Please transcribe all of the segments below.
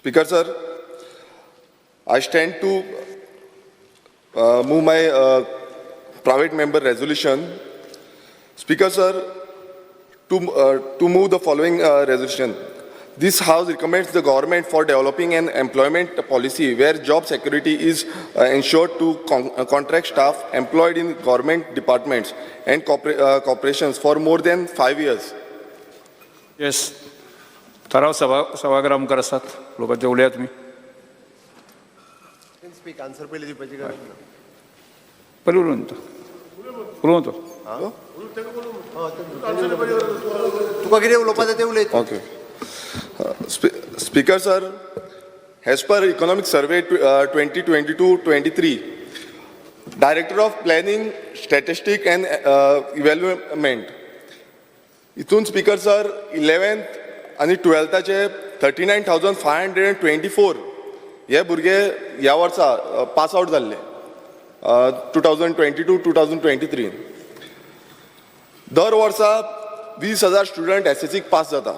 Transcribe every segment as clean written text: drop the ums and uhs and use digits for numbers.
Speaker sir, I stand to move my private member resolution. Speaker sir, to move the following resolution. This House recommends the government for developing an employment policy where job security is ensured to contract staff employed in government departments and corporations for more than 5 years. Yes. ठराव सभागृह मुखार आसात. लोकांचे उलया तुम्ही. Speak answer पहिले दिवपाची गरज ना. पहिले उलवून तो. तुका कितें उलोवपाचें तें उलय. Okay. Speaker sir, as per Economic Survey 2022-23, Director of Planning, Statistics and Evaluation. इथून Speaker sir 11th आणि 12th 39,524 हे भुरगे ह्या वर्सा पास आउट जाल्ले 2022-2023. दर वर्सा 20,000 स्टुडंट SSCक पास जाता.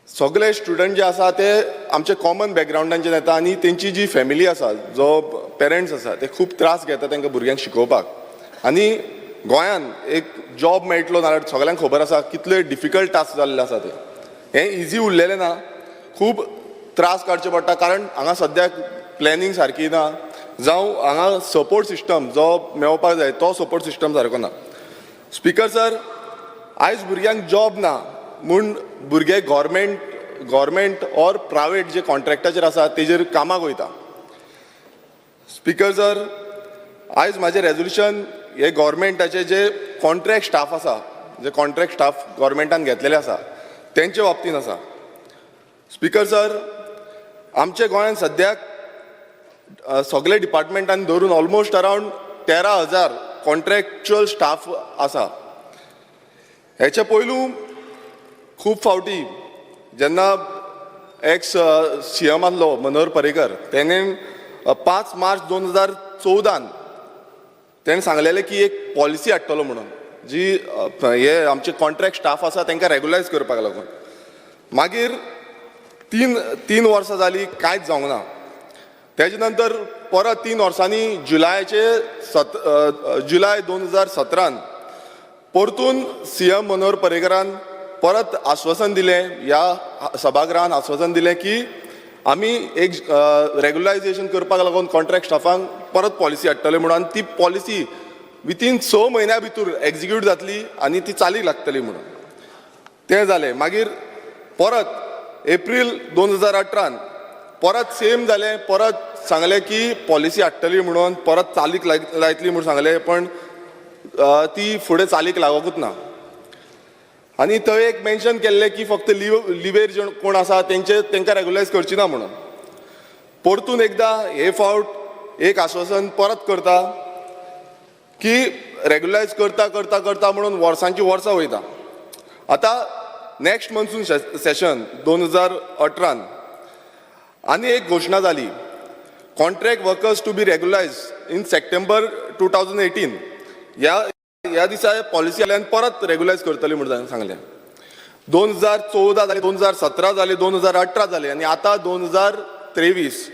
सगळे स्टुडंट जे आसा ते आमचे कॉमन बॅकग्रावंडांच्यान येता आनी तेंची जी फॅमिली आसा, जो पेरंट्स आसा ते खूब त्रास घेता तांकां भुरग्यांक शिकोवपाक. आनी गोंयान एक जॉब मेळटलो नाल्यार सगळ्यांक खबर आसा कितले डिफिकल्ट टास्क जाल्ले आसा ते. हें इजी उरलेलें ना, खूब त्रास काडचे पडटा कारण हांगा सद्याक प्लॅनिंग सारकी ना, जावं हांगा सपोर्ट सिस्टम जो मेळपाक जाय तो सपोर्ट सिस्टम सारको ना. स्पीकर सर, आयज भुरग्यांक जॉब ना म्हूण भुरगे गव्हर्मेंट ऑर प्रायवेट जे कॉन्ट्रॅक्टाचेर आसा तेजेर कामाक वयता. स्पीकर सर, आयज म्हाजें रेजोल्युशन हे गव्हर्मेंटाचे जे कॉन्ट्रॅक्ट स्टाफ आसा, जे कॉन्ट्रॅक्ट स्टाफ गव्हर्मेंटान घेतलेले आसा तेंच्या बाबतींत आसा. स्पीकर सर, आमच्या गोंयांत सद्याक सगळे डिपार्टमेंटांनी धरून ऑलमोस्ट अरावंड 13,000 कॉन्ट्रॅक्च्युअल स्टाफ आसा. हेच्या पयलू खूब फावटी जेन्ना एक्स CM आसलो मनोहर पर्रीकर, तेणें 5 मार्च 2014 तेणें सांगलेलें की एक पॉलिसी हाडटलो म्हणून, जी हे आमचे कॉन्ट्रॅक्ट स्टाफ आसा तांकां रेगुलायज करपाक लागून. मागीर तीन वर्सां जालीं, कांयच जावंक ना. तेजे नंतर परत 3 वर्सांनी जुलाय 2017 परतून CM मनोहर पर्रीकरान परत आश्वासन दिलें, ह्या सभागृहान आश्वासन दिलें की आमी एक रेगुलायजेशन करपाक लागून कॉन्ट्रॅक्ट स्टाफांक परत पॉलिसी हाडटले म्हणून. आनी ती पॉलिसी विथीन 6 म्हयन्या भितर एक्झिक्यूट जातली आनी ती चालीक लागतली म्हणून. तें जालें. मागीर परत एप्रील 2018 परत सेम जालें. परत सांगलें की पॉलिसी हाडटली म्हणून, परत चालीक लायतली म्हणून सांगलें, पण ती फुडें चालीक लागोकूच ना. आनी थंय एक मेन्शन केल्लें की फक्त लिवेर जे कोण आसा तांकां रेगुलायज करची ना म्हणून. परतून एकदां हे फावट एक आश्वासन परत करता की रेगुलायज करता म्हणून वर्सांची वर्सां वयता. आतां नेक्स्ट मन्सून सेशन 2018 आनी एक घोशणा जाली, contract workers to be regularise in September 2018. ह्या दिसा पॉलिसी आयल्यान परत रेगुलायज करतली म्हणून सांगलें. 2014 जालें, 2017 जालें, 2018 जालें आनी आतां 2023.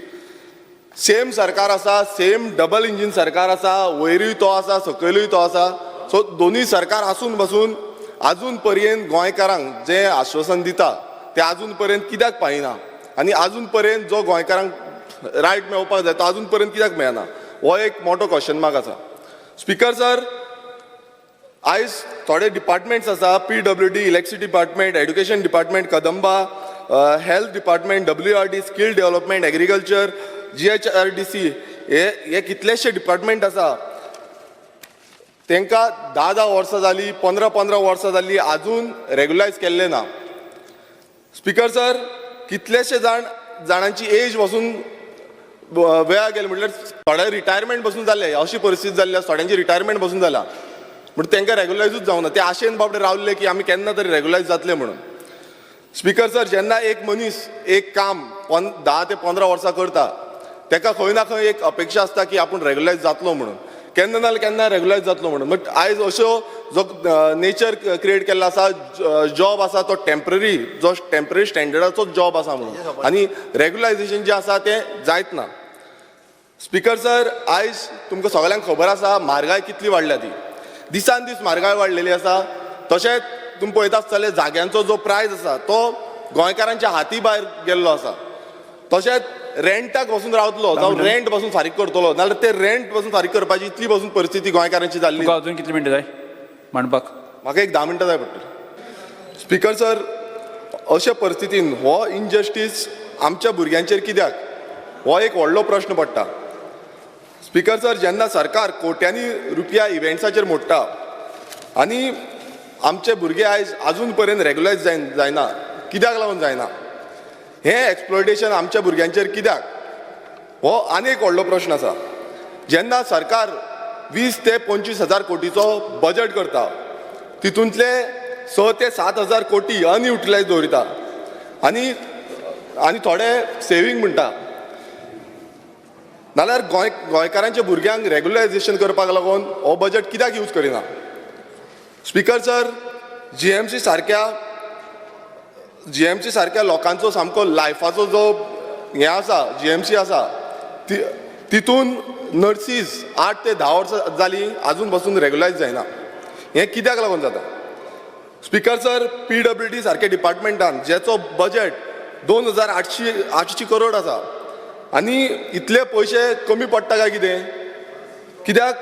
सेम सरकार आसा, सेम डबल इंजीन सरकार आसा, वयरूय तो आसा, सकयलूय तो आसा. सो दोनूय सरकार आसून बसून आजून पर्यंत गोंयकारांक जें आश्वासन दिता तें आजून पर्यंत कित्याक पायना, आनी आजून पर्यंत जो गोंयकारांक रायट मेळपाक जाय तो आजून पर्यंत कित्याक मेळना, हो एक मोठो क्वेश्चन मार्क आसा. स्पीकर सर, आयज थोडे डिपार्टमेंट्स आसा, PWD, electricity department, education department, Kadamba, health department, WRD, skill development, agriculture, GHRDC, हे कितलेशे डिपार्टमेंट आसा, तांकां 10 वर्सां जालीं, 15 वर्सां जालीं, आजून रेगुलायज केल्ले ना. स्पीकर सर, कितलेशे जाणांची एज वचून वेळा गेले, म्हटल्यार थोडे रिटायरमेंट बसून जाल्ले, अशी परिस्थिती जाल्ली आसा, थोड्यांची रिटायरमेंट बसून जाला म्हणून तांकां रेगुलायजूच जावंक ना. ते आशेन बाबडे रावल्ले की आमी केन्ना तरी रेगुलायज जातले म्हणून. स्पीकर सर, जेन्ना एक मनीस एक काम 10 ते 15 वर्सां करता, ताका खंय ना खंय एक अपेक्षा आसता की आपूण रेगुलायज जातलो म्हणून. केन्ना नाल्यार केन्ना रेगुलायज जातलो म्हणून. बट आयज अश्यो जो नेचर क्रिएट केल्लो आसा, जॉब आसा तो टेम्पररी स्टँडर्डाचो जॉब आसा म्हणून, आनी रेगुलायझेशन जें आसा तें जायत ना. स्पिकर सर, आयज तुमकां सगळ्यांक खबर आसा म्हारगाय कितली वाडल्या ती. दिसान दीस म्हारगाय वाडलेली आसा. तशेंच तुमी पळयता आसतले जाग्यांचो जो प्रायस आसा तो गोंयकारांच्या हाती भायर गेल्लो आसा. तशेंच रेंटाक वचून रावतलो जावं रेंट पासून फारीक करतलो नाल्यार ते रेंट पासून फारीक करपाची इतली पासून परिस्थिती गोंयकारांची जाल्ली. तुका अजून कितली मिनटां जाय मांडपाक? म्हाका एक 10 मिनटां जाय पडटली. स्पिकर सर, अशे परिस्थितीन हो इनजस्टीस आमच्या भुरग्यांचेर कित्याक, हो एक व्हडलो प्रश्न पडटा. स्पिकर सर, जेन्ना सरकार कोट्यांनी रुपया इव्हेंट्साचेर मोडटा आनी आमचे भुरगे आयज आजून पर्यंत रेगुलायज जायना, कित्याक लागून जायना? हें एक्सप्लॉयटेशन आमच्या भुरग्यांचेर कित्याक, हो आनी एक व्हडलो प्रश्न आसा. जेन्ना सरकार 20 ते 25 हजार कोटीचो बजेट करता, तितूंतले 6 ते 7 हजार कोटी अनयुटिलायज दवरिता आनी थोडे सेवींग म्हणटा, नाल्यार गोंयकारांच्या भुरग्यांक रेगुलायझेशन करपाक लागून हो बजेट कित्याक यूज करिना? स्पिकर सर, जीएमसी सारक्या लोकांचो सामको लायफाचो जो हें आसा, जीएमसी आसा, तितून नर्सीस 8 ते 10 वर्सां जालीं आजून पासून रेगुलायज जायना. हें कित्याक लागून जाता? स्पिकर सर, PWD सारक्या डिपार्टमेंटान जेचो बजेट 2800 करोड आसा आनी इतले पयशे कमी पडटा काय कितें? कित्याक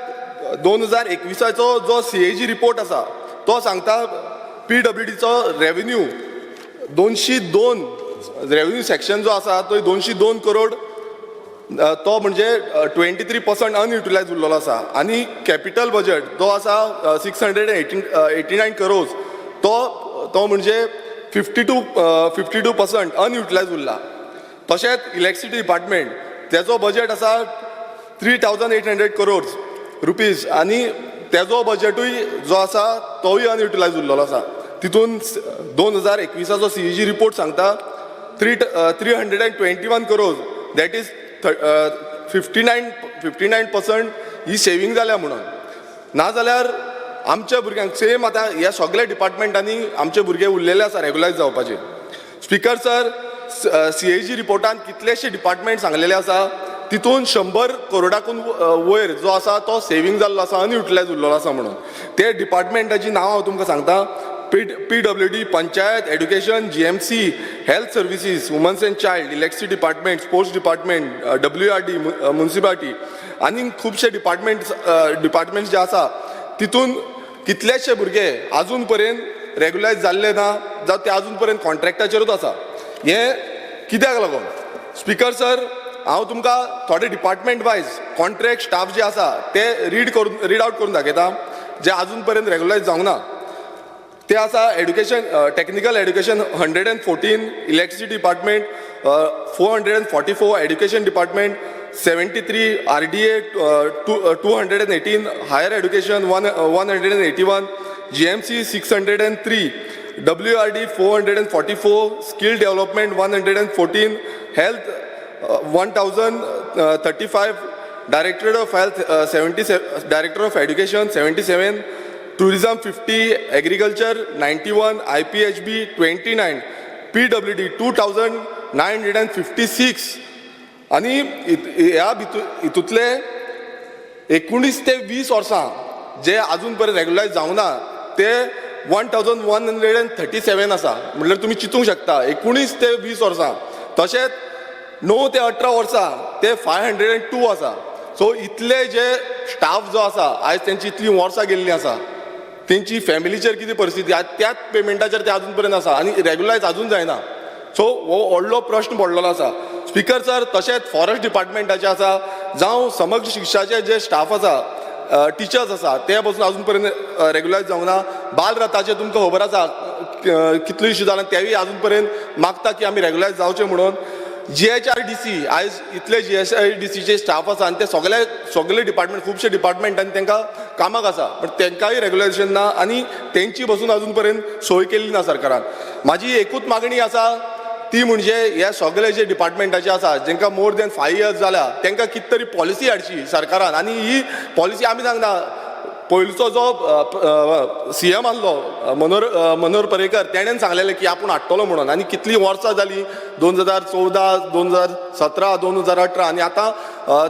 2021चो जो CAG रिपोर्ट आसा तो सांगता PWDचो रेव्हेन्यू 202 रेव्हेन्यू सेक्शन जो आसा तो 202 करोड, तो म्हणजे 23% अनयुटिलायज उरलेलो आसा. आनी कॅपिटल बजेट जो आसा 689 करोड, तो म्हणजे 52% अनयुटिलायज उरला. तशेंच इलेक्ट्रिसिटी डिपार्टमेंट तेजो बजेट आसा 3800 करोड रुपीज आनी तेजो बजेटूय जो आसा तोय अनयुटिलायज उरलेलो आसा. तितून 2021चो CAG रिपोर्ट सांगता 321 crore, that is 59% he saving जाल्या म्हणून. नाजाल्यार आमच्या भुरग्यांक सेम आतां ह्या सगळ्या डिपार्टमेंटांनी आमचे भुरगे उरलेले आसा रेगुलायज जावपाचे. स्पिकर सर, CAG रिपोर्टान कितलेशे डिपार्टमेंट सांगलेले आसा, तितून 100 करोडाकून वयर जो आसा तो सेवींग जाल्लो आसा, अनयुटिलायज उरलेलो आसा म्हणून. ते डिपार्टमेंटाची नांवां हांव तुमकां सांगता. PWD, panchayat, education, GMC, health services, women's and child, electricity department, sports department, WRD, municipality आनी खुबशे डिपार्टमेंट्स जे आसा तितून कितलेशे भुरगे आजून पर्यंत रेगुलायज जाल्ले ना जावं ते आजून पर्यंत कॉन्ट्रॅक्टाचेरूच आसा. हें कित्याक लागून? स्पिकर सर, हांव तुमकां थोडे डिपार्टमेंट वायज कॉन्ट्रॅक्ट स्टाफ जे आसा ते रीड आउट करून दाखयता जे आजून पर्यंत रेगुलायज जावंक ना. ते आसा education, technical education 114, electricity department 444, education department 73, RDA 218, higher education 181, GMC 603, WRD 444, skill development 114, health 1035, directorate of health 77, director of education 77, tourism 50, agriculture 91, IPHB 29, PWD 2956 आनी ह्या हितूंतले 19 ते 20 वर्सां जे आजून पर्यंत रेगुलायज जावना ते 1137 आसा. म्हणल्यार तुमी चिंतूंक शकता 19 ते 20 वर्सां. तशेंच 9 ते 18 वर्सां ते 502 आसा. सो इतले जे स्टाफ जो आसा आयज तेंची इतलीं वर्सां गेल्लीं आसा, तेंची फॅमिलीचेर कितें परिस्थिती आसा त्याच पेमेंटाचेर ते आजून पर्यंत आसा आनी रेगुलायज आजून जायना. सो हो व्हडलो प्रश्न पडलेलो आसा. स्पिकर सर, तशेंच फॉरेस्ट डिपार्टमेंटाचे आसा जावं समग्र शिक्षाचे जे स्टाफ आसा, टिचर्स आसा, ते पासून आजून पर्यंत रेगुलायज जावंक ना. बाल रथाचे तुमकां खबर आसा कितलो इश्यू जाला, तेवूय आजून पर्यंत मागता की आमी रेगुलायज जावचे म्हणून. GHRDC आयज इतले GHRDCचे स्टाफ आसा आनी ते सगळे डिपार्टमेंट, खुबशे डिपार्टमेंटांनी तांकां कामाक आसा, पण तांकांय रेगुलायझेशन ना आनी तेंची पासून आजून पर्यंत सोय केल्ली ना सरकारान. म्हाजी एकूच मागणी आसा ती म्हणजे हे सगळे जे डिपार्टमेंटाचे आसा जांकां मोर दॅन 5 years जाल्या तांकां कितें तरी पॉलिसी हाडची सरकारान आनी ही पॉलिसी आमी सांगना पयलींचो जो CM आहलो मनोहर पर्रीकर तेणेन सांगलेलें की आपूण हाडटलो म्हणून आनी कितलीं वर्सां जालीं 2014 2017 2018 आनी आतां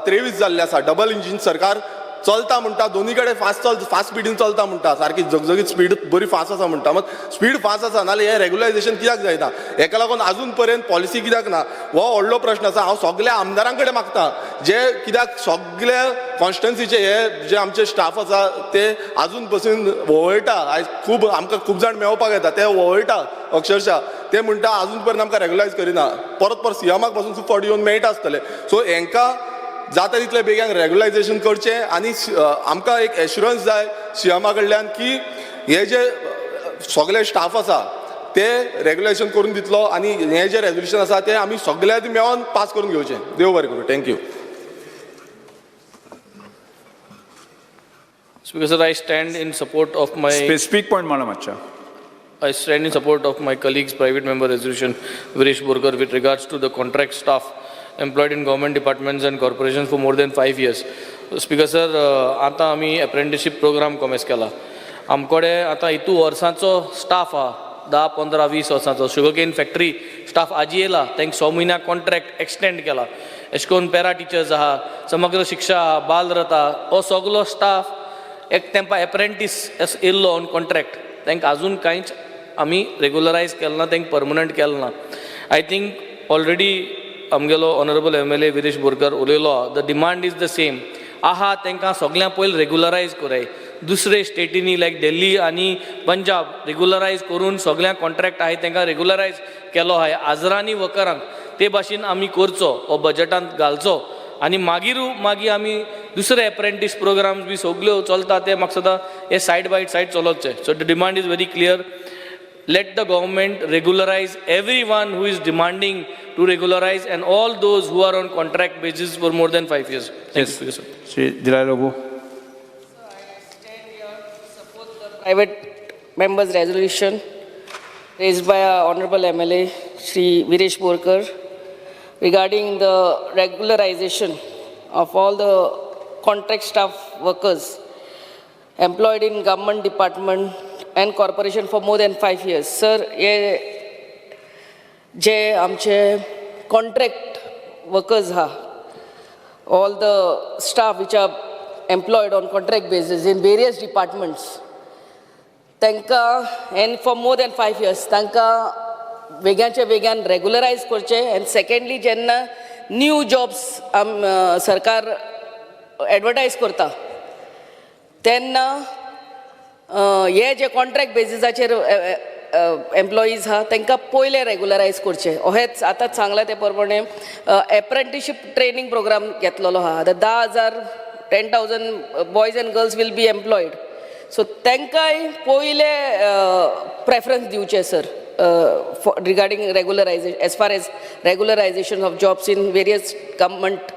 23 जाल्लें आसा डबल इंजीन सरकार चलता म्हणटा दोनी कडेन फास्ट स्पिडीन चलता म्हणटा सारकी जगजगीत स्पीड बरी फास्ट आसा म्हणटा मग स्पीड फास्ट आसा नाल्यार हे रेग्युलायझेशन कित्याक जायना हेका लागून आजून पर्यंत पॉलिसी कित्याक ना हो व्हडलो प्रश्न आसा हांव सगळ्या आमदारां कडेन मागता जे कित्याक सगळे कॉन्स्टिट्युन्सीचे हे जे आमचे स्टाफ आसा ते आजून पसून वळटा आयज खूब आमकां खूब जाण मेळपाक येता ते वळटा अक्षरशः ते म्हणटा आजून पर्यंत आमकां रेग्युलायज करिना परत सीएमाक पासून खूब फावटी येवन मेळटा आसतले सो हेंकां जाता तितले बेगीन रेग्युलायझेशन करचें आनी आमकां एक एश्युरन्स जाय सीएमा कडल्यान की हे जे सगळे स्टाफ आसा ते रेग्युलेशन करून दितलो आनी हे जे रेजोल्युशन आसा ते आमी सगळ्यांनी मेळोन पास करून घेवचें देव बरें करूं thank you Speaker sir, I stand in support of my specific point म्हणा मातशा I stand in support of my colleague's private member resolution, Viresh Borkar, with regards to the contract staff employed in government departments and corporations for more than 5 years. Speaker sir, आता आमी apprenticeship program कॉमेस केला. आमकडे आता इतू वर्सांचो staff हा 10, 15, 20 वर्सांचो sugarcane factory staff आजी येला तांकां 6 म्हयन्या कॉन्ट्रॅक्ट एक्सटेंड केला अशें करून पॅरा टिचर्स आहा समग्र शिक्षा आहा बालरता हो सगळो स्टाफ एक तेंपा एप्रेंटीस येयल्लो ऑन कॉन्ट्रॅक्ट तांकां आजून कांयच आमी रेग्युलरायज केलें ना तांकां परमनंट केलें ना आय थिंक ऑलरेडी आमगेलो ऑनरेबल MLA विरेश बोरकर उलयलो the demand is the same आहा तांकां सगळ्यां पयलीं रेग्युलरायज कराय दुसरे स्टेटीनी लायक दिल्ली आनी पंजाब रेग्युलरायज करून सगळ्यां कॉन्ट्रॅक्ट आहाय तांकां रेग्युलरायज केलो आहाय आजरानी वर्करांक ते भाशेन आमी करचो हो बजटांत घालचो आनी मागीर आमी दुसरे एप्रेंटीस प्रोग्राम्स बी सगळ्यो चलता ते म्हाका सदां हे सायड बाय सायड चलोवचे so the demand is very clear let the government regularize everyone who is demanding to regularize and all those who are on contract basis for more than 5 years. Thank you, sir. Shri दिलाय Lobo Private members' resolution raised by our Honorable MLA Shri Viresh Borkar regarding the regularization of all the contract staff workers employed in government department and corporation for more than 5 years. Sir, je amche contract workers ha, all the staff which are employed on contract basis in various departments, tanka and for more than 5 years, tanka vegan regularize korche and secondly jenna new jobs sarkar advertise korta, tenna हे जे contract बेसिसाचेर employees आहा तांकां पयले रेग्युलरायज करचे हेच आतांच सांगला ते प्रमाणे एप्रेंटिसशीप ट्रेनिंग प्रोग्राम घेतलेलो आहा 10,000 10,000 boys and girls will be employed so तांकांय पयले प्रेफरन्स दिवचे sir regarding regularisation as far as regularisation of jobs in various government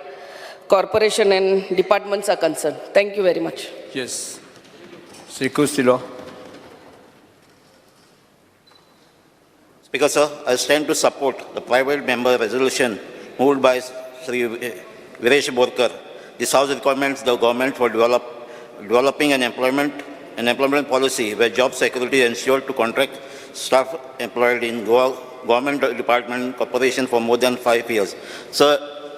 corporation and departments are concern thank you very much yes Shri Kustilo Speaker sir, I stand to support the private member resolution moved by Sri Viresh Borkar. This House recommends the government for developing an employment policy where job security is ensured to contract staff employed in government department corporation for more than 5 years. Sir,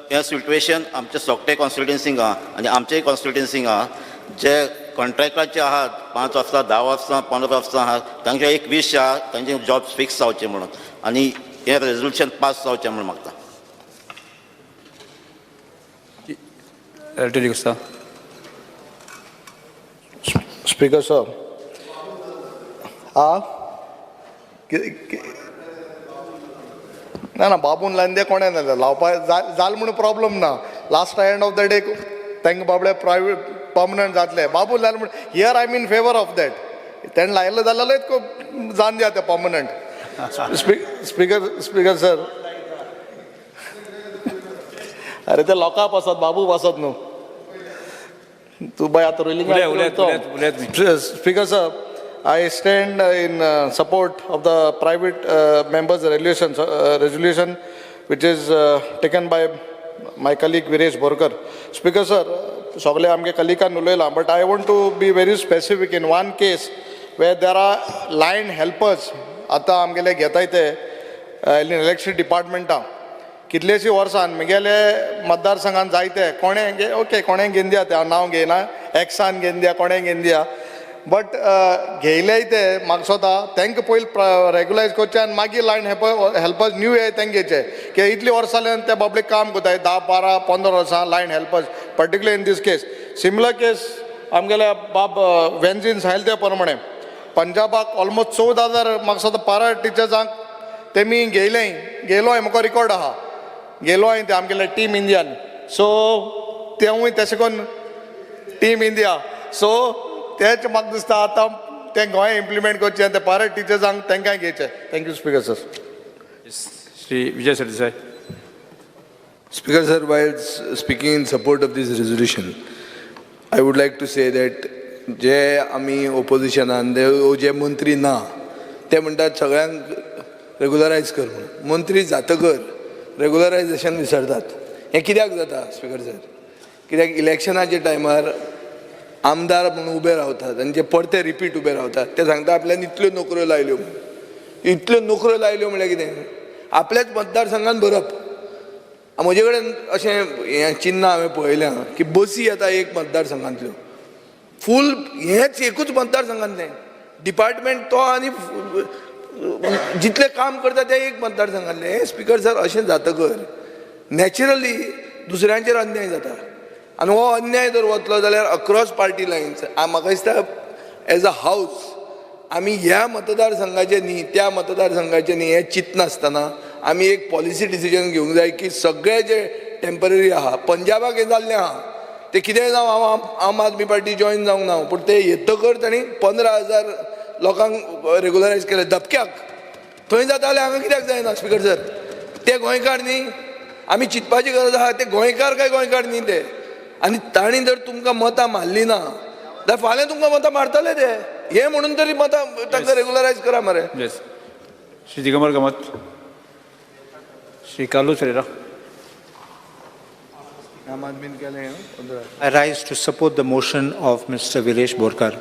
in situation आमच्या सोगटे कॉन्स्टिट्युएन्सीक आहा आनी आमचे कॉन्स्टिट्युएन्सीक आहा जे कॉन्ट्रॅक्टाचे आहात 5 वर्सां 10 वर्सां 15 वर्सां आहात तांचे एक 20 आहा तांचे जॉब फिक्स जावचे म्हणून आनी हे रेजोल्युशन पास जावचें म्हणून मागता स्पीकर सर ना बाबून लायन दे कोणें ना लावपाक जाल म्हणून प्रॉब्लम ना last end of the day तांकां बाबडे प्रायवेट परमनंट जातले बाबू लायल म्हणून here I mean favour of that तेणें लायल्लो जाल्यार जावन दिया ते परमनंट स्पीकर सर अरे ते लोकां पासत बाबू पासत न्हू तूं बाय आतां rolling speaker sir I stand in support of the private members' resolution which is taken by my colleague Viresh Borkar. Speaker sir, सगळे आमगे कलिकान उलयला, but I want to be very specific in one case where there are line helpers. आतां आमगेले घेताय ते electricity डिपार्टमेंटां कितलेशीं वर्सां म्हगेले मतदारसंघान जायते कोणें okay कोणें घेवन दिया तें हांव नांव घेयना, एक्सान घेवन दिया कोणें घेवन दिया, बट घेयलेय ते म्हाका स्वता तांकां पयलीं रेगुलायज करचें आनी मागीर लायन हेल्पर्स न्यू हे तांकां घेवचे की इतली वर्सां जाल्यान ते पब्लीक काम करताय 10, 12, 15 वर्सां line helpers particular in this case. Similar case आमगेले बाब वेन्झीन सांगले ते प्रमाणे पंजाबाक ऑलमोस्ट 14,000 म्हाका स्वता पारा टिचर्सांक तेमी गेलो हांवें म्हाका रिकॉर्ड आहा गेलो हांवें ते आमगेले टीम इंडियान. सो तेवूय तशें करून टीम इंडिया सो तेच म्हाका दिसता आतां तें गोंय इम्प्लिमेंट करचें ते पारा टिचर्सांक तांकांय घेवचें. Thank you speaker sir. Shri Vijay Sardesai. Speaker sir, while speaking in support of this resolution, I would like to say that जे आमी ओपोजिशनान जे मंत्री ना ते म्हणटात सगळ्यांक रेगुलरायज कर म्हणून. मंत्री जातकर रेगुलरायजेशन विसरतात. हें कित्याक जाता स्पीकर सर? कित्याक इलेक्शनाच्या टायमार आमदार म्हणून उबे रावतात आनी जे परते रिपीट उबे रावतात ते सांगता आपल्यान इतल्यो नोकऱ्यो लायल्यो म्हणून. इतल्यो नोकऱ्यो लायल्यो म्हळ्यार कितें? आपल्याच मतदारसंघान भरप. म्हजे कडेन अशें हें चिन्ह हांवें पळयलें की बसी येता एक मतदारसंघांतल्यो फूल हेंच एकूच मतदारसंघांतलें डिपार्टमेंट तो आनी जितलें काम करता तें एक मतदारसंघांतलें. हें स्पीकर सर अशें जातकर नॅचरली दुसऱ्यांचेर अन्याय जाता आनी हो अन्याय जर वतलो जाल्यार अक्रॉस पार्टी लायन्स म्हाका दिसता एज अ हावस आमी ह्या मतदारसंघाचे न्ही त्या मतदारसंघाचे न्ही हें चिंतनासतना आमी एक पॉलिसी डिसिजन घेवंक जाय की सगळे जे टेम्पररी आहा पंजाबाक हें जाल्लें आहा ते कितेंय जावं हांव आम आदमी पार्टी जॉयन जावंक ना पूण ते येतकर तांणी 15,000 लोकांक रेगुलरायज केले धपक्याक. थंय जाता जाल्यार हांगा कित्याक जायना स्पीकर सर? ते गोंयकार न्ही, आमी चिंतपाची गरज आहा ते गोंयकार काय गोंयकार न्ही ते. आनी तांणी जर तुमकां मतां मारलीं ना जाल्यार फाल्यां तुमकां मतां मारतले ते. हे म्हणून तरी मतां तांकां रेगुलरायज करा मरे. येस. श्री दिगंबर कामत. श्री कालू श्रीरा. आम आदमीन केलें. I rise to support the motion of Mr. Viresh Borkar.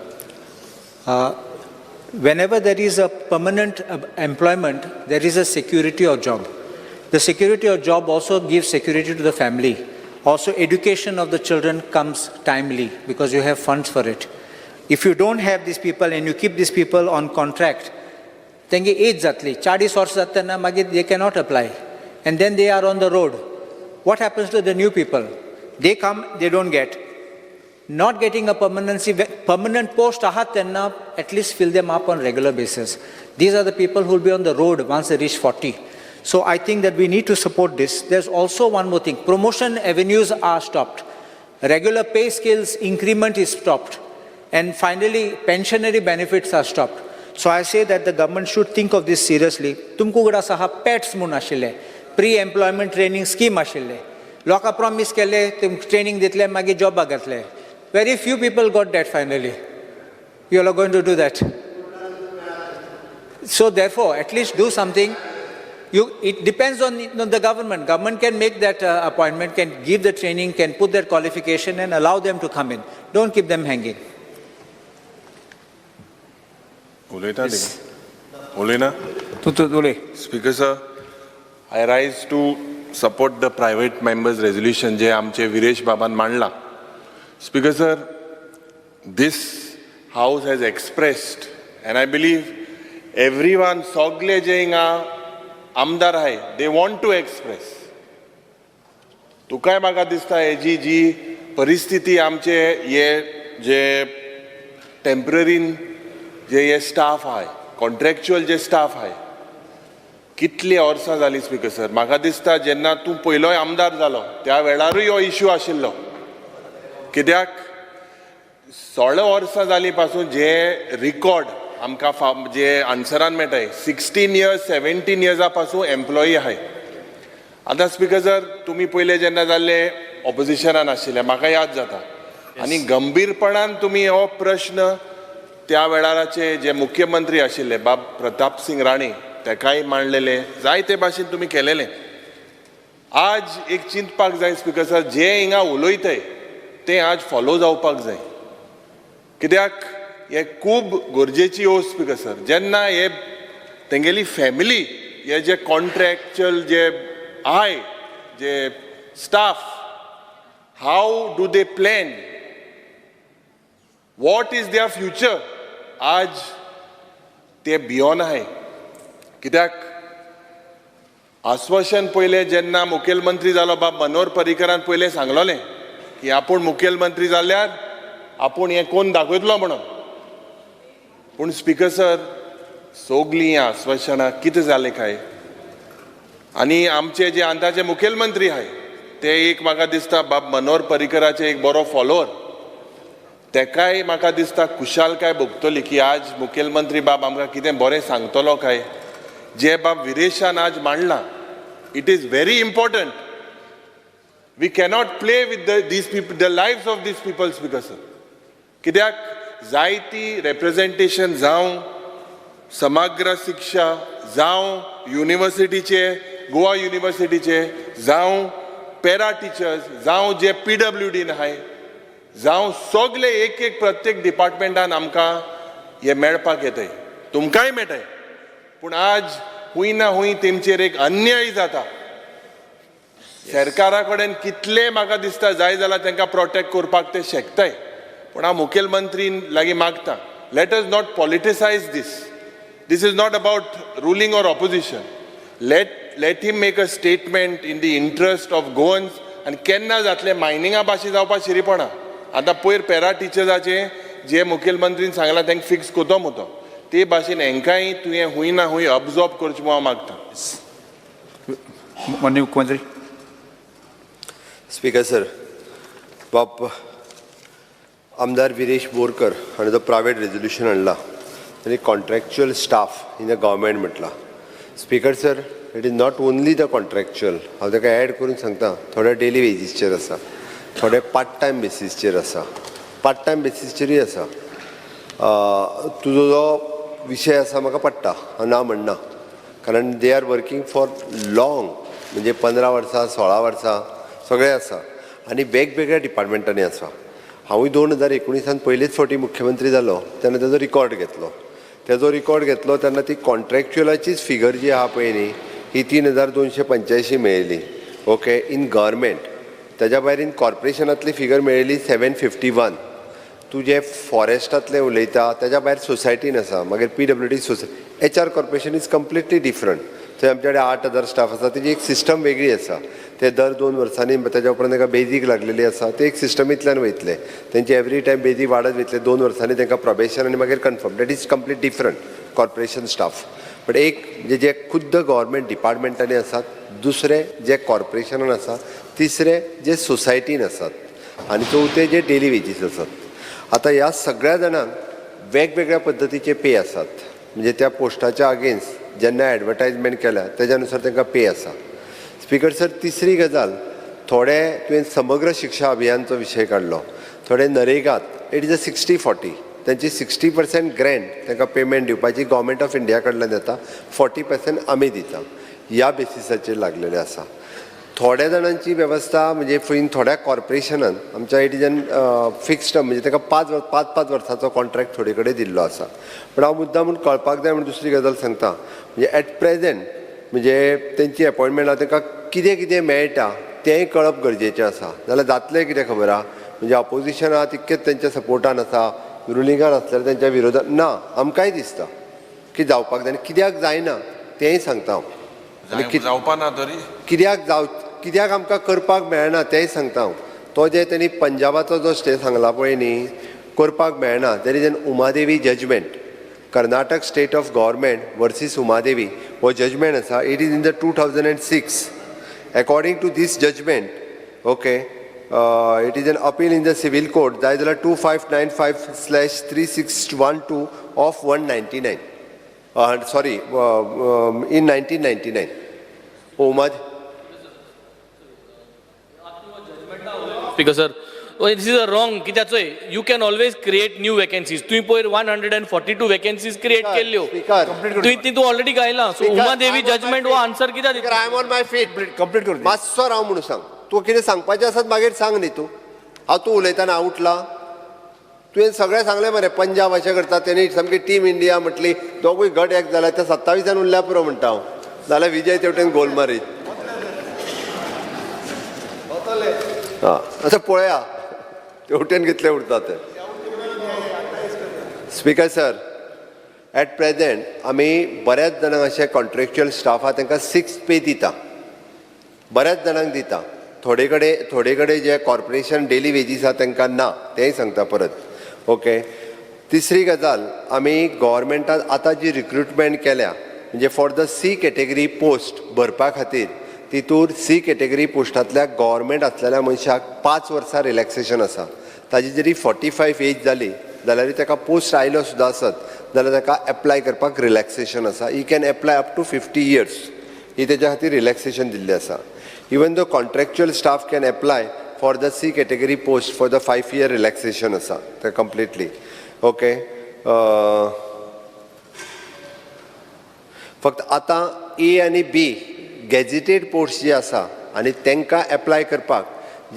Whenever there is a permanent employment, there is a security of job. The security of job also gives security to the family. Also, education of the children comes timely because you have funds for it. If you don't have these people and you keep these people on contract, तेंगे age जातली 40 वर्स जाता तेन्ना मागीर they cannot apply and then they are on the road. What happens to the new people? They come, they don't get. Not getting a permanent post ahat tenna, at least fill them up on regular basis. These are the people who will be on the road once they reach 40. So I think that we need to support this. There's also one more thing. Promotion avenues are stopped. Regular pay scales increment is stopped. And finally, pensionary benefits are stopped. So I say that the government should think of this seriously. Tumku gada saha pets mun ashile. Pre-employment training scheme ashile. Loka promise kele, training ditle, magi job agatle. Very few people got that finally. You all are going to do that. So therefore, at least do something. It depends on the government. Government can make that appointment, can give the training, can put their qualification and allow them to come in. Don't keep them hanging. Speaker sir, I rise to support the private members resolution जे आमचे विरेश बाबान मांडला. Speaker sir, this house has expressed and I believe everyone सगळे जे हिंगा आमदार आहे they want to express. तुकाय म्हाका दिसता हेजी जी परिस्थिती आमचे हे जे टेम्पररीन जे हे स्टाफ आहे कॉन्ट्रॅक्च्युअल जे स्टाफ आहे कितली वर्सां जाली स्पीकर सर. म्हाका दिसता जेन्ना तूं पयलोय आमदार जालो त्या वेळारूय हो इश्यू आशिल्लो. कित्याक 16 वर्सां जाली पासून जे रिकॉर्ड आमकां जे आन्सरान मेळटाय 16 इयर्स 17 इयर्सा पासून एम्प्लॉई आहाय. आतां स्पीकर सर तुमी पयले जेन्ना जाल्ले ऑपोजिशनान आशिल्ले म्हाका याद जाता आनी गंभीरपणान तुमी हो प्रश्न त्या वेळाराचे जे मुख्यमंत्री आशिल्ले बाब प्रताप सिंग राणे तेकाय मांडलेले जायते भाशेन तुमी केलेले. आज एक चिंतपाक जाय स्पीकर सर, जे हिंगा उलयताय ते आज फॉलो जावपाक जाय. कित्याक हे खूब गरजेची ओस स्पीकर सर. जेन्ना हे तेंगेली फॅमिली हे जे कॉन्ट्रॅक्च्युअल जे आय जे staff, how do they plan, what is their future, आज ते बियॉन आहे. कित्याक आश्वासन पयले जेन्ना मुखेलमंत्री जालो बाब मनोहर पर्रीकरान पयले सांगलोलें की आपूण मुखेलमंत्री जाल्यार आपूण हें कोण दाखयतलो म्हणून. पूण स्पीकर सर, सगलीं आश्वासनां कितें जालें काय? आनी आमचे जे आतांचे मुखेलमंत्री आहाय ते एक म्हाका दिसता बाब मनोहर पर्रीकराचे एक बरो फॉलोवर. तेकाय म्हाका दिसता खुशालकाय भोगतली की आज मुखेलमंत्री बाब आमकां कितें बरें सांगतलो काय. जे बाब विरेशान आज मांडलां, it is very important. We cannot play with this people, the lifes of this people speaker sir. कित्याक जायती रेप्रेझेंटेशन जावं समग्र शिक्षा जावं युनिवर्सिटीचे, गोवा युनिवर्सिटीचे जावं पॅरा टिचर्स जावं जे PWDन आहाय जावं सगळे एक एक प्रत्येक डिपार्टमेंटान आमकां हे मेळपाक येताय, तुमकांय मेळटाय. पूण आज खूंय ना खूंय तेमचेर एक अन्याय जाता. सरकारा कडेन कितले म्हाका दिसता जाय जाल्यार तांकां प्रोटेक्ट करपाक ते शकताय. पूण हांव मुखेलमंत्रीन लागीं मागतां, let us not politicise this. This is not about ruling or opposition. Let him make a statement in the interest of Goans. And केन्ना जातले मायनिंगा भाशी जावपाक शिरीपणा. आतां पयर पॅरा टिचर्साचे जे मुखेलमंत्रीन सांगलां तांकां फिक्स कोतो मुतो ते भाशेन हेंकांय तुवें खूंय ना खूंय ऑब्जॉर्व करचें हांव मागतां. माननीय मुख्यमंत्री. स्पीकर सर, बाप आमदार विरेश बोरकर हाणें जो प्रायवेट रेजोल्युशन हाडला आणि contractual staff in the government म्हटला. Speaker sir, it is not only the contractual. हांव ताका एड करून सांगता, थोडे डेली वेजीसचेर आसा, थोडे पार्ट टायम बेसीसचेर आसा, पार्ट टायम बेसीसचेरूय आसा. तुजो जो विशय आसा म्हाका पडटा, हांव ना म्हणना, कारण they are working for long, म्हणजे 15 वर्सां 16 वर्सां सगळे आसा आनी वेगवेगळ्या डिपार्टमेंटांनी आसा. हांवूय 2019 पयलेच फावटी मुख्यमंत्री जालो तेन्ना तेजो रिकॉर्ड घेतलो. तेजो रिकॉर्ड घेतलो तेन्ना ती कॉन्ट्रॅक्च्युअलाचीच फिगर जी आहा पळय न्ही, ही 3285 मेळिल्ली. Okay, in government. तेज्या भायर इन कॉर्पोरेशनांतली फिगर मेळिल्ली 751. तूं जे फॉरेस्टांतलें उलयता तेज्या भायर सोसायटीन आसा, मागीर PWD society. HR corporation is completely different. थंय आमचे कडेन 8000 स्टाफ आसा, तेजी एक सिस्टम वेगळी आसा. ते दर 2 वर्सांनी तेज्या उपरांत तांकां बेजीक लागलेली आसा, ते एक सिस्टमींतल्यान वयतले. तेंचे एवरी टायम बेजीक वाडत वयतले. 2 वर्सांनी तांकां प्रोबेशन आनी मागीर confirm. That is complete different corporation staff. But एक जे खुद्द गव्हर्मेंट डिपार्टमेंटांनी आसात, दुसरे जे कॉर्पोरेशनान आसा, तिसरे जे सोसायटीन आसात, आनी चवथे जे डेली वेजीस आसात. आतां ह्या सगळ्या जाणांक वेगवेगळ्या पद्दतीचे पे आसात. म्हणजे त्या पोस्टाच्या अगेन्स्ट जेन्ना एडवर्टायजमेंट केल्या तेज्या अनुसार तांकां पे आसा. स्पीकर सर, तिसरी गजाल, थोडे तुवें समग्र शिक्षा अभियानचो विशय काडलो. थोडे नरेगात इट इज अ 60-40. त्यांची 60% ग्रँट तांकां पेमेंट दिवपाची गव्हर्मेंट ऑफ इंडिया कडल्यान येता, 40% आमी दिता. ह्या बेसिसाचेर लागलेले आसा. थोड्या जाणांची वेवस्था म्हणजे थोड्या कॉर्पोरेशनान आमच्या it is N fixed term, म्हणजे ताका 5 वर्सांचो कॉन्ट्रॅक्ट थोडे कडेन दिल्लो आसा. पण हांव मुद्दाम म्हणून कळपाक जाय म्हणून दुसरी गजाल सांगता. म्हणजे ॲट प्रेझेंट म्हणजे तेंची अपॉयंटमेंट आहा, तांकां कितें कितें मेळटा तेंय कळप गरजेचें आसा. जाल्यार जातलें कितें खबर आहा, म्हणजे ऑपोजिशन आहा तितकेच तेंच्या सपोर्टान आसा, रुलिंगान आसल्यार तेंच्या विरोधान ना. आमकांय दिसता की जावपाक जाय, आनी कित्याक जायना तेंय सांगता हांव. आनी जावपाना तरी कित्याक आमकां करपाक मेळना तेंय सांगता हांव. तो जे तेणी पंजाबाचो जो स्टे सांगला पळय न्ही, करपाक मेळना. There is an Umadevi judgement, Karnataka state of government versus Umadevi हो जजमेंट आसा. It is in the 2006. According to this judgement, okay, it is an appeal in the civil code, जाय जाल्यार 2595/3612 of 199. Sorry, in 1999. Speaker sir, this is a wrong कित्याचोय you can always create new vacancies तुवें पयर 142 vacancies create केल्ल्यो तूं already गायला so Uma Devi judgement हो answer कित्याक दिता? I am on my feet complete करून मातसो राव म्हणून सांग तूं कितें सांगपाचें आसत मागीर सांग न्ही तूं उलयतना उठला तुवें सगळें सांगलें मरे पंजाब अशें करता तेणी सामकी टीम इंडिया म्हटली दोगूय गट एक जाला ते 27 उरल्या पुरो म्हणटा हांव जाल्यार विजय तेवटेन गोल मारीत हां आतां पळया तेवटेन कितले उरता ते स्पीकर सर ॲट प्रेझेंट आमी बऱ्याच जाणांक अशे कॉन्ट्रेक्च्युअल स्टाफ आहा तांकां 6th पे दिता बऱ्याच जाणांक दिता थोडे कडेन जे कॉर्पोरेशन डेली वेजीस आहा तांकां ना तेंय सांगता परत ओके तिसरी गजाल आमी गव्हर्मेंटान आतां जी रिक्रुटमेंट केल्या म्हणजे for the C category post भरपा खातीर तितूर C कॅटेगरी पोस्टांतल्या गव्हर्मेंट आसलेल्या मनशाक 5 वर्सां रिलॅक्सेशन आसा ताजी जरी 45 एज जाली जाल्यार ताका पोस्ट आयलो सुद्दां आसत जाल्यार ताका एप्लाय करपाक रिलॅक्सेशन आसा he can apply up to 50 years ही तेज्या खातीर रिलॅक्सेशन दिल्लें आसा even the contractual staff can apply for the C category post for the 5-year relaxation आसा ते कंप्लिटली ओके फक्त आतां A आनी B गॅझेटेड पोस्ट जे आसा आनी तांकां एप्लाय करपाक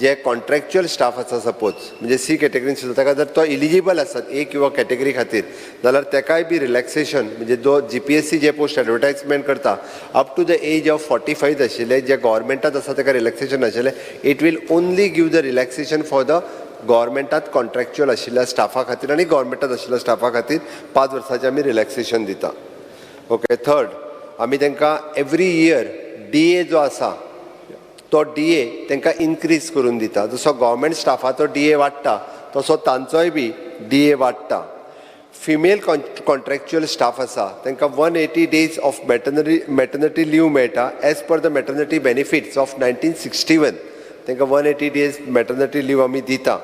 जे कॉन्ट्रेक्च्युअल स्टाफ आसा सपोज म्हणजे C कॅटेगरीन सुद्दां ताका जर तो इलिजिबल आसत A किंवा कॅटेगरी खातीर जाल्यार ताकाय बी रिलॅक्सेशन म्हणजे जो GPSC जे पोस्ट एडवर्टायजमेंट करता up to the age of 45 आशिल्ले जे गव्हर्मेंटात आसा ताका रिलॅक्सेशन आशिल्लें it will only give the relaxation for the गव्हर्मेंटात कॉन्ट्रेक्च्युअल आशिल्ल्या स्टाफा खातीर आनी गव्हर्मेंटात आशिल्ल्या स्टाफा खातीर 5 वर्सांचें आमी रिलॅक्सेशन दिता ओके थर्ड आमी तांकां एवरी इयर DA जो आसा तो DA तांकां इनक्रीज करून दिता जसो गव्हर्मेंट स्टाफाचो DA वाडटा तसो तांचोय बी DA वाडटा फिमेल कॉन्ट्रेक्च्युअल स्टाफ आसा तांकां 180 days ऑफ मॅटर्निटी लीव मेळटा as per the maternity benefits of 1961 तांकां 180 days मॅटर्निटी लीव आमी दिता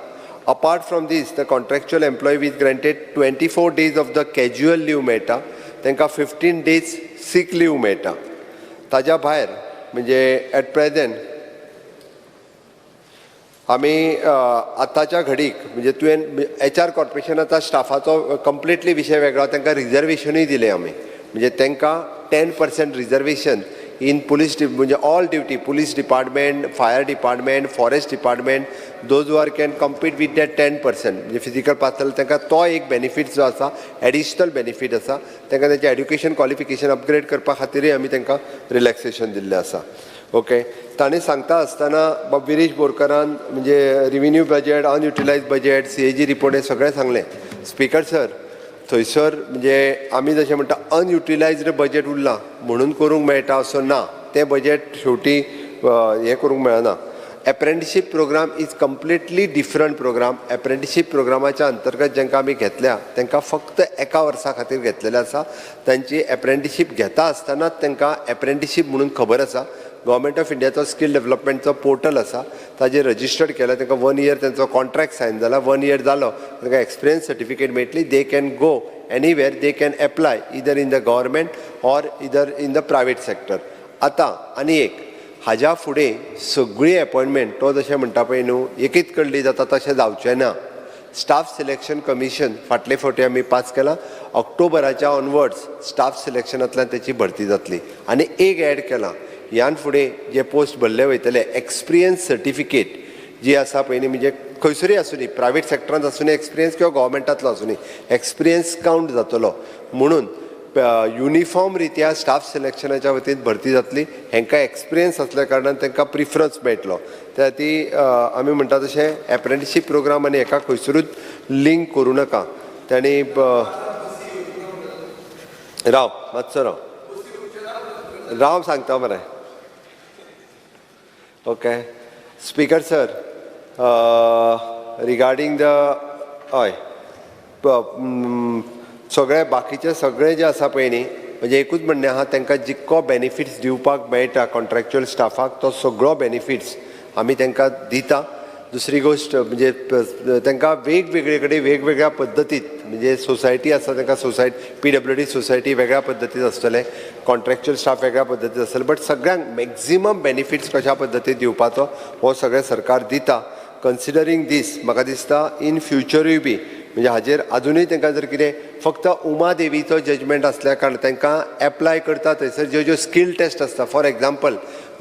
apart from this the contractual employees granted 24 days of the casual leave मेळटा तांकां 15 days सीक लीव मेळटा ताज्या भायर म्हणजे ॲट प्रेझेंट आमी आतांच्या घडीक म्हणजे तुवें HR कॉर्पोरेशनाचा स्टाफाचो कंप्लिटली विशय वेगळो तांकां रिजर्वेशनूय दिलें आमी म्हणजे तांकां 10% रिजर्वेशन इन पुलीस म्हणजे all duty police department fire department forest department those who are can compete with that 10% म्हणजे फिजिकल पास जाल्यार तांकां तो एक बेनिफीट जो आसा एडिशनल बेनिफीट आसा तांकां तेंचें एड्युकेशन क्वॉलिफिकेशन अपग्रेड करपा खातीरय आमी तांकां रिलॅक्सेशन दिल्लें आसा ओके ताणें सांगता आसतना विरेश बोरकरान म्हणजे revenue budget unutilised budget CAG report हे सगळें सांगलें स्पीकर सर थंयसर म्हणजे आमी जशें म्हणटा अनयुटिलायज्ड बजेट उरलां म्हणून करूंक मेळटा असो ना तें बजेट शेवटी हें करूंक मेळना apprenticeship programme is completely different programme apprenticeship प्रोग्रामाच्या अंतर्गत जांकां आमी घेतल्या तांकां फक्त एका वर्सा खातीर घेतलेलें आसा तांची एप्रेंटिसशीप घेता आसतनाच तांकां एप्रेंटिसशीप म्हणून खबर आसा गव्हर्मेंट ऑफ इंडियाचो स्कील डेव्हलपमेंटचो पोर्टल आसा ताजेर रजिस्टर्ड केला तांकां 1 year त्यांचो कॉन्ट्रॅक्ट सायन जाला 1 year जालो तांकां एक्सपिरियन्स सर्टिफिकेट मेळटली they can go anywhere they can apply either in the government or either in the private sector आतां आनी एक हाज्या फुडें सगळी अपॉयंटमेंट तो जशें म्हणटा पळय न्हू एकीच कडली जाता तशें जावचें ना स्टाफ सिलेक्शन कमिशन फाटले फावटी आमी पास केला ऑक्टोबराच्या ऑनवर्ड्स स्टाफ सिलेक्शनांतल्यान तेची भरती जातली आनी एक एड केलां ह्यान फुडें जे पोस्ट भरले वयतले एक्सपिरियन्स सर्टिफिकेट जी आसा पयलीं म्हणजे खंयसरूय आसूं दी प्रायवेट सेक्टरांत आसूं दी एक्सपिरियन्स किंवा गव्हर्मेंटांतलो आसूं दी एक्सपिरियन्स कावंट जातलो म्हणून युनिफॉर्म रित्या स्टाफ सिलेक्शनाच्या वतीन भरती जातली हांकां एक्सपिरियन्स आसल्या कारणान तांकां प्रिफरन्स मेळटलो त्या ती आमी म्हणटा तशें एप्रेंटिसशीप प्रोग्राम आनी हाका खंयसरूच लिंक करूं नाका तांणी राव मातसो राव सांगता मरे okay speaker sir regarding the हय सगळे बाकीचे सगळे जे आसा पळय न्ही म्हणजे एकूच म्हणणें आहा तांकां जितको बेनिफिट्स दिवपाक मेळटा कॉन्ट्रॅक्च्युअल स्टाफाक तो सगळो बेनिफिट्स आमी तांकां दिता दुसरी गोश्ट म्हणजे तांकां वेगवेगळे कडेन वेगवेगळ्या पद्दतीत म्हणजे सोसायटी आसा तांकां PWD सोसायटी वेगळ्या पद्दतीत आसतले कॉन्ट्रॅक्च्युअल स्टाफ वेगळ्या पद्दतीत आसतले बट सगळ्यांक मॅक्झिमम बेनिफिट्स कशा पद्दतीन दिवपाचो हो सगळें सरकार दिता कन्सिडरींग दीस म्हाका दिसता इन फ्युचरूय बी म्हणजे हाजेर अजुनूय तांकां जर कितें फक्त उमा देवीचो जजमेंट आसल्या कारण तांकां एप्लाय करता थंयसर ज्यो स्कील टेस्ट आसता फॉर एग्जाम्पल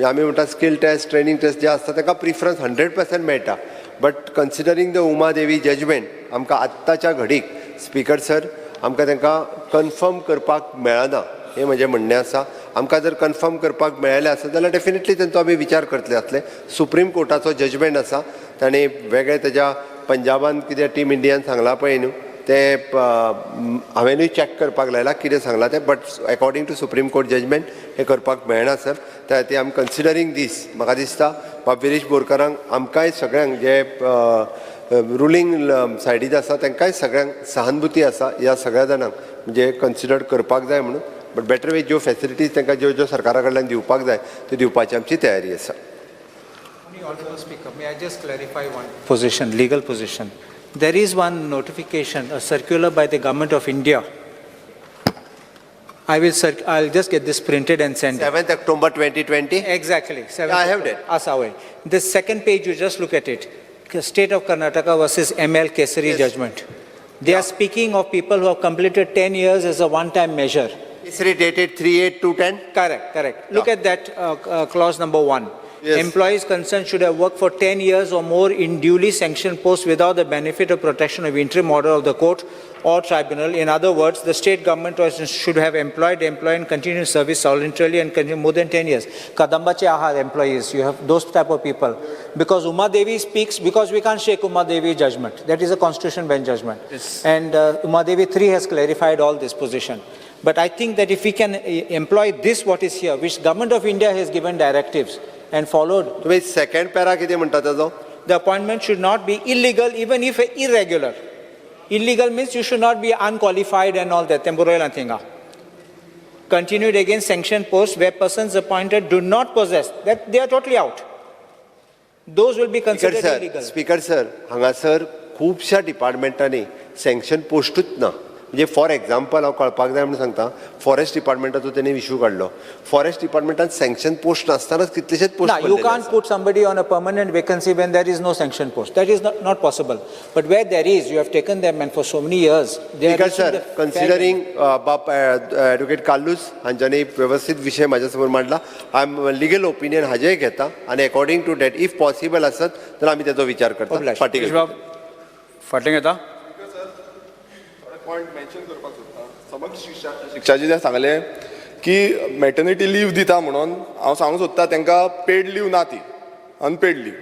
आमी म्हणटा स्कील टेस्ट ट्रेनींग टेस्ट जे आसता तांकां प्रिफरन्स 100% मेळटा but कन्सिडरींग the Uma Devi judgement आमकां आत्ताच्या घडीक स्पीकर सर आमकां तांकां कन्फर्म करपाक मेळना हें म्हजें म्हणणें आसा आमकां जर कन्फर्म करपाक मेळ्ळें आसत जाल्यार डेफिनेटली तांचो आमी विचार करतले आसले सुप्रीम कोर्टाचो जजमेंट आसा ताणें वेगळे तेज्या पंजाबान कितें टीम इंडियान सांगलां पळय न्हू तें हांवेनूय चॅक करपाक लायला कितें सांगलां तें but according to supreme court judgment हें करपाक मेळना सर त्या खातीर आमी कन्सिडरींग दीस म्हाका दिसता बाब विरेश बोरकारांक आमकांय सगळ्यांक जे रुलींग सायडीत आसा तांकांय सगळ्यांक सहानुभुती आसा ह्या सगळ्या जाणांक म्हणजे कन्सिडर करपाक जाय म्हणून बट बेटर वे ज्यो फॅसिलिटीज तांकां ज्यो सरकारा कडल्यान दिवपाक जाय त्यो दिवपाची आमची तयारी आसा Honourable Speaker, may I just clarify one position, legal position? There is one notification, a circular by the Government of India. I'll just get this printed and send it. 7th October 2020. Exactly. 7th Yeah, I have October. that. Asawai. The second page, you just look at it. State of Karnataka versus ML Kesari judgment. They are speaking of people who have completed 10 years as a one-time measure. It's dated 3/8/2010. Correct. Look at that clause number 1. Yes. Employees concerned should have worked for 10 years or more in duly sanctioned posts without the benefit of protection of interim order of the court or tribunal. In other words, the state government should have employed and continued service voluntarily and continue more than 10 years. Kadambache Ahar employees, you have those type of people. Because Uma Devi speaks, because we can't shake Uma Devi judgment. That is a constitution bench judgment. Yes. And Uma Devi 3 has clarified all this position. But I think that if we can employ this what is here, which Government of India has given directives and followed, तुम्ही second para कितें म्हणटा ताजो the appointment should not be illegal even if irregular. Illegal means you should not be unqualified and all that. Temporal thinga. Continued against sanctioned posts where persons appointed do not possess. That they are totally out. Those will be considered illegal. Speaker sir हांगासर खुबश्या डिपार्टमेंटांनी sanction पोस्टूच ना म्हणजे for example हांव कळपाक जाय म्हणून सांगता forest डिपार्टमेंटाचो तेणी इश्यू काडलो फॉरेस्ट डिपार्टमेंटान सँक्शन पोस्ट नासतानाच कितलेशेच No, you post can't put somebody on a permanent vacancy when there is no sanction post. That is not possible. But where there is, you have taken them and for so many years, they are speaker reaching sir the considering बाप advocate काल्लूस हांच्यानी व्यवस्थीत विशय म्हाज्या समोर मांडला I am legal opinion हाजेय घेता आनी according to that if possible आसत जाल्यार आमी तेचो विचार करता Obliged. फाटीं बाब फाटल्यान येता पॉयंट मेन्शन करपाक सोदता समक्ष शिक्षाचे जे सांगले की मॅटर्निटी लीव दिता म्हणून हांव सांगूंक सोदता तांकां पेड लीव ना ती अनपेड लीव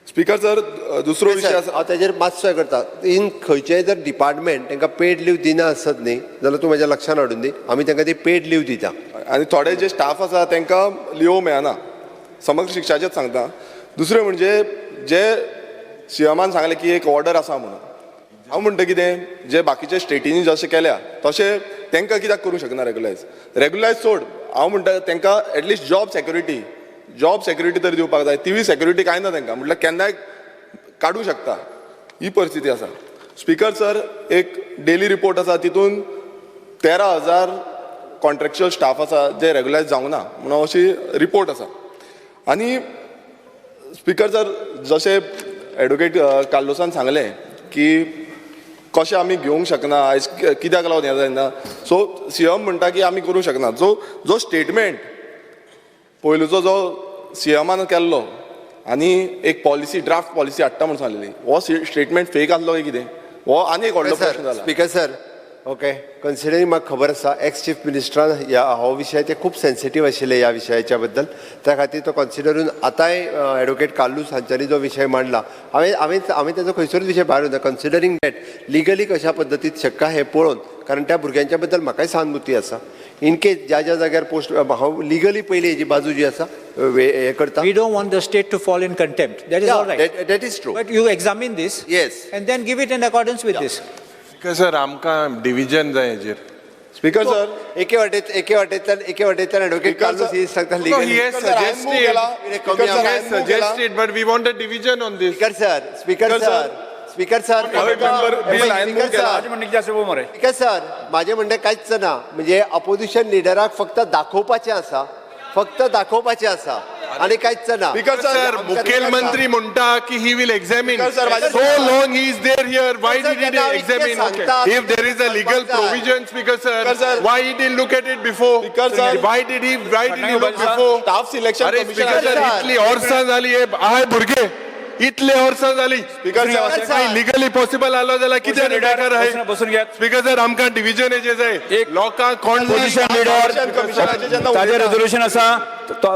स्पीकर सर दुसरो विशय आसा हांव तेजेर मातसो हें करता इन खंयचेय जर डिपार्टमेंट तांकां पेड लीव दिना आसत न्ही जाल्यार तूं म्हाज्या लक्षान हाडून दी आमी तांकां ती पेड लीव दिता आनी थोडे जे स्टाफ आसा तांकां लिवो मेळना समक्ष शिक्षाचेच सांगता दुसरें म्हणजे जे सीएमान सांगलें की एक ऑर्डर आसा म्हणून हांव म्हणटा कितें जे बाकीचे स्टेटींनी जशें केल्या तशें तांकां कित्याक करूंक शकना रेगुलायज सोड हांव म्हणटा तांकां एटलिस्ट जॉब सेक्युरिटी तरी दिवपाक जाय ती सेक्युरिटी कांय ना तांकां म्हटल्यार केन्नाय काडूंक शकता ही परिस्थिती आसा स्पीकर सर एक डेली रिपोर्ट आसा तितून 13,000 कॉन्ट्रॅक्च्युअल स्टाफ आसा जे रेगुलायज जावंक ना म्हणून अशी रिपोर्ट आसा आनी स्पीकर सर जशें ॲडव्होकेट कार्लोसान सांगलें की कशें आमी घेवंक शकना आयज कित्याक लागून हें जायना सो सीएम म्हणटा की आमी करूंक शकना जो स्टेटमेंट पयलूचो जो सीएमान केल्लो आनी एक पॉलिसी ड्राफ्ट पॉलिसी हाडटा म्हणून सांगलेली हो स्टेटमेंट फेक आसलो काय कितें हो आनी एक व्हडलो प्रश्न जाला स्पीकर सर ओके कन्सिडरींग म्हाका खबर आसा एक्स चीफ मिनिस्टरान ह्या हो विशय ते खूब सेन्सिटीव आशिल्ले ह्या विशयाच्या बद्दल त्या खातीर तो कन्सिडरून आतांय ॲडव्होकेट कार्लूस हांच्यानी जो विशय मांडला हांवें तेजो खंयसरूच विशय भायर उरना कन्सिडरींग दॅट लिगली कशा पद्दतीत शक्य हे पळोवन कारण त्या भुरग्यांच्या बद्दल म्हाकाय सहानुभुती आसा इन केस ज्या जाग्यार पोस्ट हांव लिगली पयली हेजी बाजू जी आसा हे करता We don't want the state to fall in contempt. That is all right. that is true. But you examine this Yes. and then give it in accordance with this. Sir आमकां division जाय हेजेर speaker sir एके वाटेंतल्यान advocate Carlos ही सांगता No, legally he has suggested, but we want a division on this. Speaker sir speaker sir माझे म्हणणे कांयच ना म्हणजे अपोजिशन लिडराक फक्त दाखोवपाचें आसा आणि कांयच ना स्पीकर सर सर मुखेलमंत्री म्हणटा की he will examine Speaker, sir, माझ्या- so long he is there here why Sir, did he त्यांना इतके एक्झामिन सांगतात. If there is a legal provision speaker Speaker, sir sir. Why he did look at it before Speaker, sir. Why did he look before staff selection अरे speaker sir इतली वर्सां जाली हे आहाय भुरगे इतले वर्सां जाली Speaker, sir. काही लिगली पॉसिबल आलो जाल्यार कितें रिडाकर आहे बसून घ्या स्पीकर सर आमकां डिव्हिजन हेजे जाय एक लोकांक कोण पोझिशन Election commissionaचे जेन्ना ताजें उलयता- रेझोल्युशन आसा तो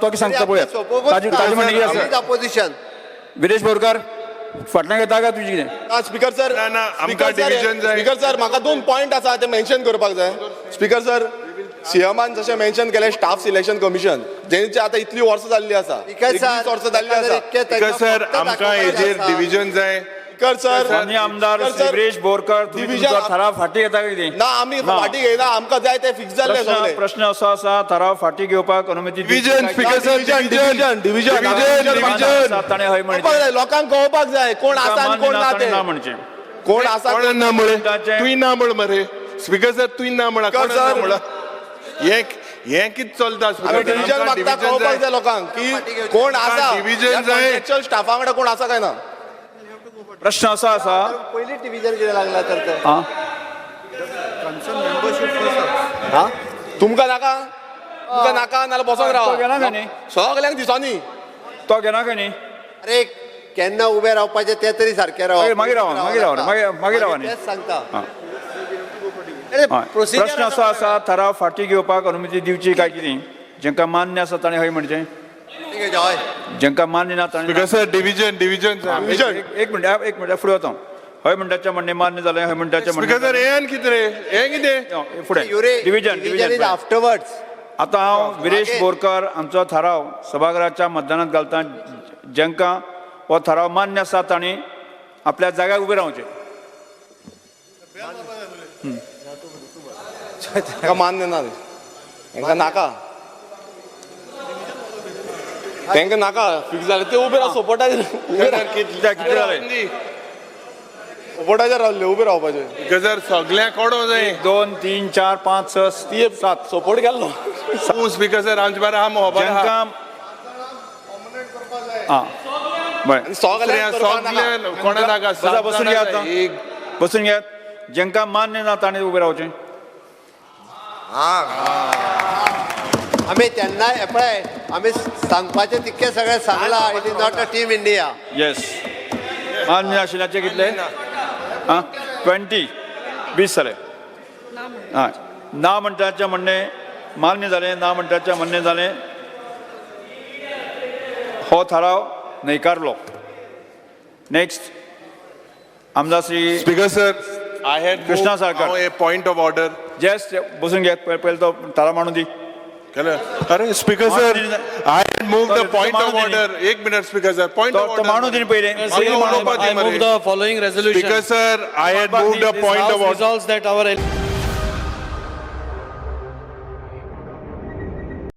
कितें सांगता पळयात ताजें म्हणणें कितें आसा अपोजिशन विरेश बोरकार फाटल्यान येता काय तुजी कितें स्पीकर सर ना, ना, आमकां division जाय. स्पीकर सर म्हाका 2 पॉयंट आसा ते मेन्शन करपाक जाय स्पीकर सर सीएमान जशें मेन्शन केलें स्टाफ सिलेक्शन कमिशन जेंची आतां इतली वर्सां जाल्ली आसा 21 वर्सां जाल्ली आसा स्पीकर सर आमकां हेजेर डिव्हिजन जाय स्पीकर सर माननीय आमदार स्पीकर सर, विरेश बोरकार तुम्ही Division- तुमचो ठराव फाटी घेता काय कितें ना आमी फाटी घेयना आमकां जाय ते फिक्स जाल्ले सगळे प्रश्न असो आसा ठराव फाटी घेवपाक अनुमती डिव्हिजन स्पीकर सर डिव्हिजन ताणें हय कळपाक म्हणजे जाय लोकांक कळपाक जाय कोण आसा आनी कोण ना ते ना म्हणचे कोण आसा कोण ना म्हळे तुय ना म्हण मरे स्पीकर सर तुय ना म्हणा कोण ना सर. म्हणा हे कितें चलता आमी डिव्हिजन मागता कळपाक जाय लोकांक की कोण आसा division जाय. एक्चुअल स्टाफा वांगडा कोण आसा काय ना प्रश्न असो आसा पहिली डिव्हिजन कितें लागला तर ते आं? हा तुमकां नाका तुमकां नाका नाल्यार बसोन तो घेना काय रावा न्ही सगल्यांक दिसोनी तो घेना काय न्ही अरे केन्ना उबे रावपाचे ते तरी सारखे राव मागीर रावा मागीर रावा न्ही तेच सांगता हय. अरे प्रश्न असो आसा ठराव फाटी घेवपाक अनुमती दिवची काय कितें जेंका मान्य आसा ताणें हय म्हणचें हय जेंका मान्य ना ताणें स्पीकर सर डिव्हिजन एक मिनिट फुडें वता हय म्हणटाचें म्हणणें मान्य जालें हय म्हणटाचें स्पीकर सर म्हणणें हे कितें रे हे कितें फुडें डिव्हिजन इज डिव्हिजन आफ्टरवर्ड्स आतां हांव विरेश बोरकार आमचो थाराव सभागृहाच्या मतदानात घालता जेंका हो थाराव मान्य आसा तांणी आपल्या जाग्यार उबे रावचें ताका मान्य ना तांकां नाका तांकां नाका फिक्स जालें ते उबे राव सपोर्टाचेर कितें जालें सपोर्टाचेर रावल्ले उबे रावपाचे स्पीकर सर सगळ्यांक कोडो जाय 2 3 4 5 6 7 सपोर्ट केल्लो तूं स्पीकर सर आमचे बारा आहा मोबायल जेंका आं बरें सगळ्यांक करपाक नाका. सगळे कोणा नाका बसून घ्या आतां. बसून घेयात जेंका मान्य ना ताणें उबे रावचें आमी तेन्ना पळय आमी सांगपाचें तितकें सगळें सांगलां it is not a team India yes मान्य आशिल्ल्याचे कितले आं 20 जाले हय ना म्हणटाचें म्हणणें मान्य जालें ना म्हणटाचें म्हणणें जालें हो थाराव न्हयकारलो नेक्स्ट आमदार Shri speaker sir I had Krishna Salkar. A point of order just बसून घे पहिले तो थाराव मांडून दी अरे speaker sir I had move the point of order एक minute speaker sir point of तो ऑर्डर मांडून दी पहिले I move the following resolution. Speaker sir I had move the point of order Resolves that our